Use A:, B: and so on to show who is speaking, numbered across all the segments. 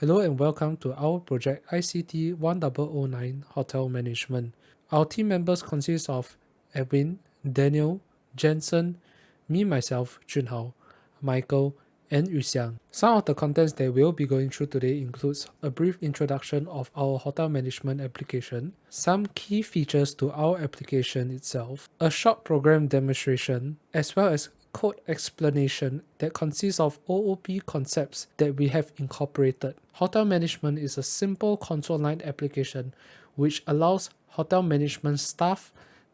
A: Hello and welcome to our project ICT1009 Hotel Management. Our team members consist of Adwin, Danial, Jansen, myself, Junhao, Michael, and Xiang. Some of the contents that we'll be going through today includes a brief introduction of our hotel management application, some key features to our application itself, a short program demonstration, as well as code explanation that consists of OOP concepts that we have incorporated. Hotel management is a simple console line application which allows hotel management staff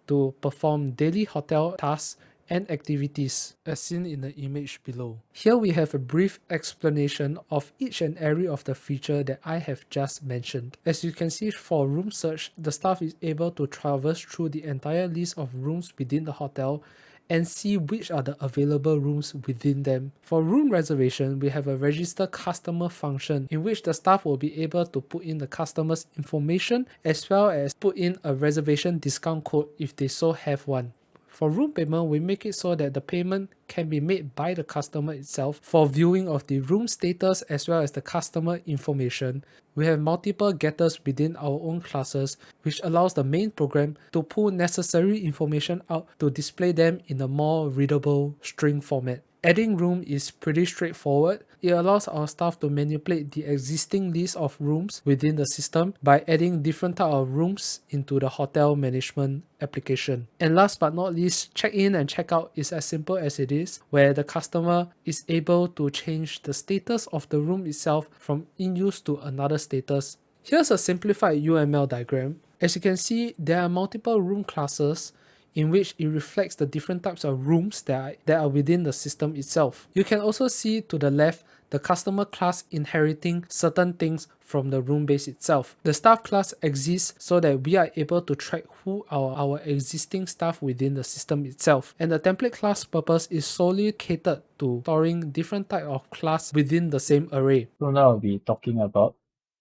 A: to perform daily hotel tasks and activities as seen in the image below. Here we have a brief explanation of each and every of the feature that I have just mentioned. As you can see, for room search, the staff is able to traverse through the entire list of rooms within the hotel and see which are the available rooms within them. For room reservation, we have a register customer function in which the staff will be able to put in the customer's information as well as put in a reservation discount code if they so have one. For room payment, we make it so that the payment can be made by the customer itself for viewing of the room status as well as the customer information. We have multiple getters within our own classes, which allows the main program to pull necessary information out to display them in a more readable string format. Adding room is pretty straightforward. It allows our staff to manipulate the existing list of rooms within the system by adding different type of rooms into the hotel management application. And last but not least, check-in and check-out is as simple as it is, where the customer is able to change the status of the room itself from in use to another status. Here's a simplified UML diagram. As you can see, there are multiple room classes in which it reflects the different types of rooms that are within the system itself. You can also see to the left the customer class inheriting certain things from the room base itself. The staff class exists so that we are able to track who are our existing staff within the system itself. And the template class purpose is solely catered to storing different type of class within the same array.
B: So now I'll be talking about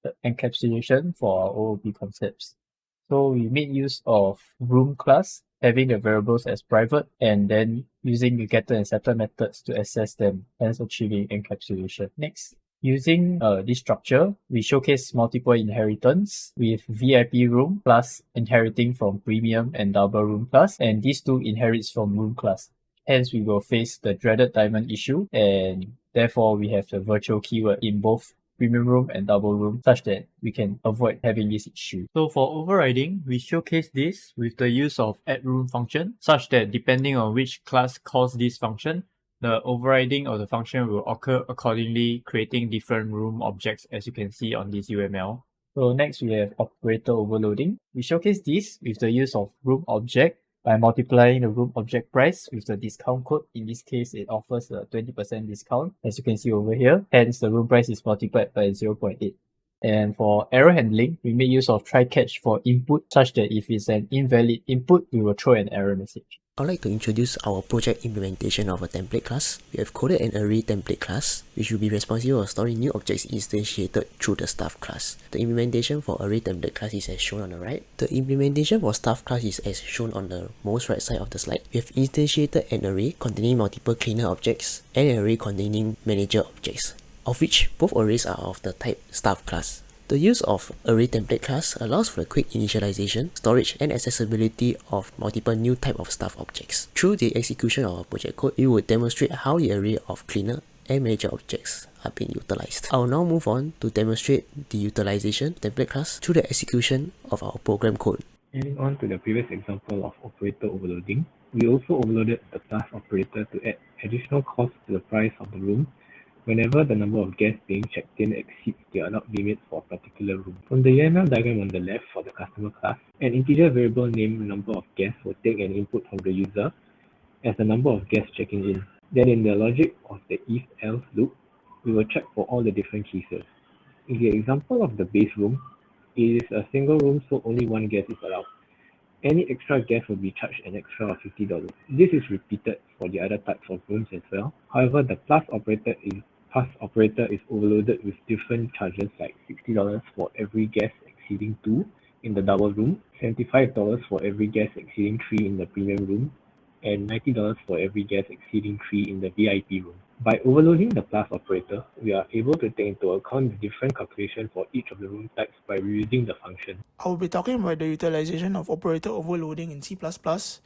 B: the encapsulation for our OOP concepts. So we made use of room class, having the variables as private, and then using the getter and setter methods to access them, hence achieving encapsulation. Next, using this structure, we showcase multiple inheritance with VIP room plus inheriting from premium and double room class, and these two inherits from room class. Hence, we will face the dreaded diamond issue, and therefore we have the virtual keyword in both premium room and double room such that we can avoid having this issue. So for overriding, we showcase this with the use of add room function such that depending on which class calls this function, the overriding of the function will occur accordingly, creating different room objects as you can see on this UML. So next we have operator overloading. We showcase this with the use of room object by multiplying the room object price with the discount code. In this case, it offers a 20% discount, as you can see over here. Hence, the room price is multiplied by 0.8. And for error handling, we make use of try catch for input such that if it's an invalid input, we will throw an error message.
C: I'd like to introduce our project implementation of a template class. We have coded an array template class, which will be responsible for storing new objects instantiated through the staff class. The implementation for array template class is as shown on the right. The implementation for staff class is as shown on the most right side of the slide. We have instantiated an array containing multiple cleaner objects and an array containing manager objects, of which both arrays are of the type staff class. The use of array template class allows for the quick initialization, storage, and accessibility of multiple new type of staff objects. Through the execution of our project code, we will demonstrate how the array of cleaner and manager objects are being utilized. I will now move on to demonstrate the utilization of template class through the execution of our program code.
D: Adding on to the previous example of operator overloading, we also overloaded the class operator to add additional cost to the price of the room whenever the number of guests being checked in exceeds the allowed limit for a particular room. From the UML diagram on the left for the customer class, an integer variable named number of guests will take an input from the user as the number of guests checking in. Then in the logic of the if-else loop, we will check for all the different cases. In the example of the base room, it is a single room, so only one guest is allowed. Any extra guest will be charged an extra of $50. This is repeated for the other types of rooms as well. However, the plus operator is overloaded with different charges like $60 for every guest exceeding 2 in the double room, $75 for every guest exceeding 3 in the premium room, and $90 for every guest exceeding 3 in the VIP room. By overloading the plus operator, we are able to take into account the different calculation for each of the room types by reusing the function.
E: I will be talking about the utilization of operator overloading in C++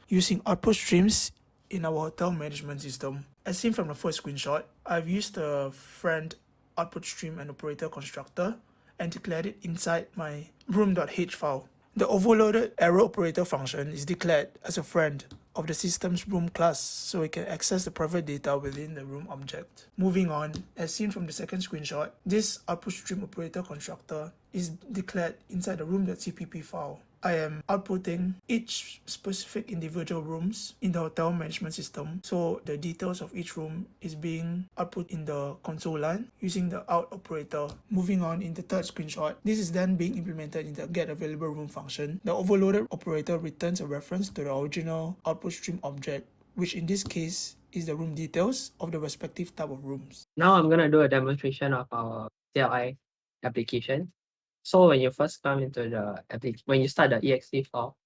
E: using output streams in our hotel management system. As seen from the first screenshot, I've used the friend output stream and operator constructor and declared it inside my room.h file. The overloaded arrow operator function is declared as a friend of the system's room class, so it can access the private data within the room object. Moving on, as seen from the second screenshot, this output stream operator constructor is declared inside the room.cpp file. I am outputting each specific individual rooms in the hotel management system, so the details of each room is being output in the console line using the out operator. Moving on, in the third screenshot, this is then being implemented in the get available room function. The overloaded operator returns a reference to the original output stream object, which in this case is the room details of the respective type of rooms.
F: Now I'm gonna do a demonstration of our CLI application. So when you first come into the when you start the exe file,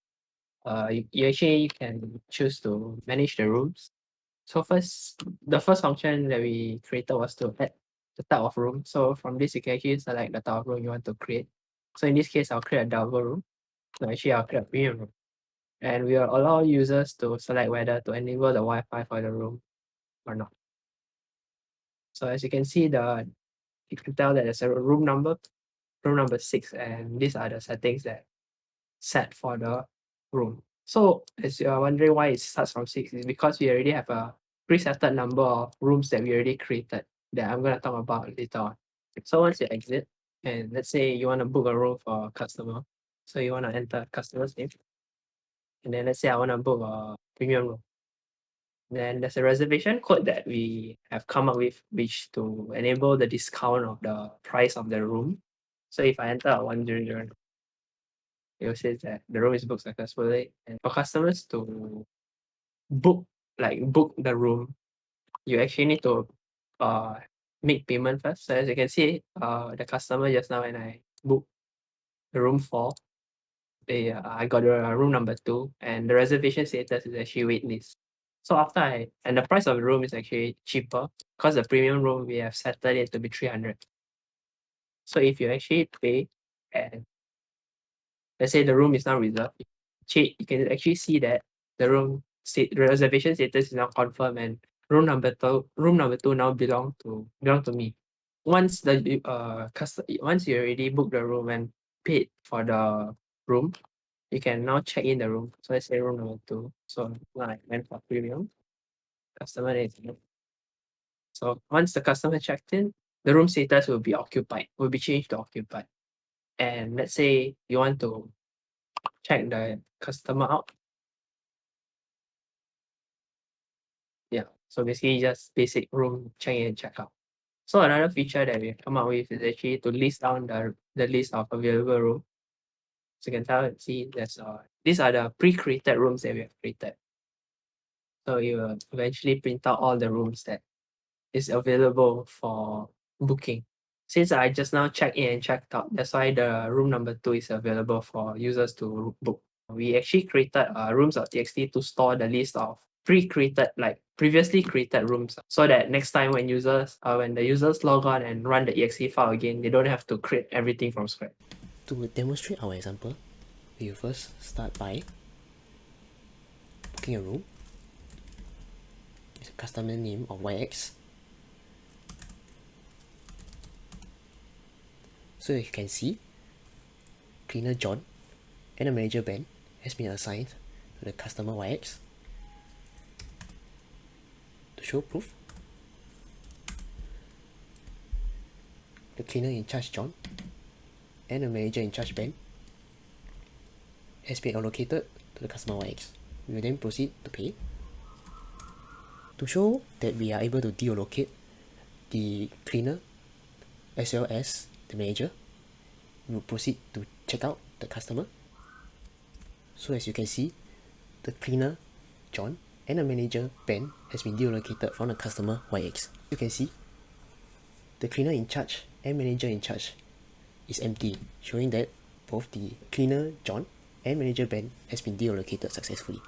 F: you actually can choose to manage the rooms. So the first function that we created was to add the type of room. So from this, you can actually select the type of room you want to create. So in this case, I'll create a double room. No, actually, I'll create a premium room. And we will allow users to select whether to enable the Wi-Fi for the room or not. So as you can see, you can tell that there's a room number 6, and these are the settings that set for the room. So as you are wondering why it starts from 6, is because we already have a presetted number of rooms that we already created that I'm going to talk about later on. So once you exit, and let's say you want to book a room for a customer, so you want to enter customer's name, and then let's say I want to book a premium room. Then there's a reservation code that we have come up with, which to enable the discount of the price of the room. So if I enter 100, it will say that the room is booked successfully. And for customers to book the room, you actually need to make payment first. So as you can see, the customer just now when I booked the room 4, I got the room number 2, and the reservation status is actually waitlist. So and the price of the room is actually cheaper because the premium room we have settled it to be 300. So if you actually pay, and let's say the room is now reserved, you can actually see that the reservation status is now confirmed, and room number 2 now belong to me. Once once you already booked the room and paid for the room, you can now check in the room. So let's say room number 2. So I went for premium. Customer is so once the customer checked in, the room status will be changed to occupied. And let's say you want to check the customer out. Yeah. So basically just basic room check in and check out. So another feature that we come up with is actually to list down the list of available rooms. So you can see these are the pre-created rooms that we have created. So you will eventually print out all the rooms that is available for booking. Since I just now checked in and checked out, that's why the room number 2 is available for users to book. We actually created rooms.txt to store the list of previously created rooms, so that next time when the users log on and run the exe file again, they don't have to create everything from scratch.
C: To demonstrate our example, we will first start by booking a room. It's a customer name of YX. So you can see, cleaner John and a manager Ben has been assigned to the customer YX. To show proof, the cleaner in charge John and the manager in charge Ben has been allocated to the customer YX. We will then proceed to pay. To show that we are able to deallocate the cleaner as well as the manager, we will proceed to check out the customer. So as you can see, the cleaner John and the manager Ben has been deallocated from the customer YX. You can see the cleaner in charge and manager in charge is empty, showing that both the cleaner John and manager Ben has been deallocated successfully.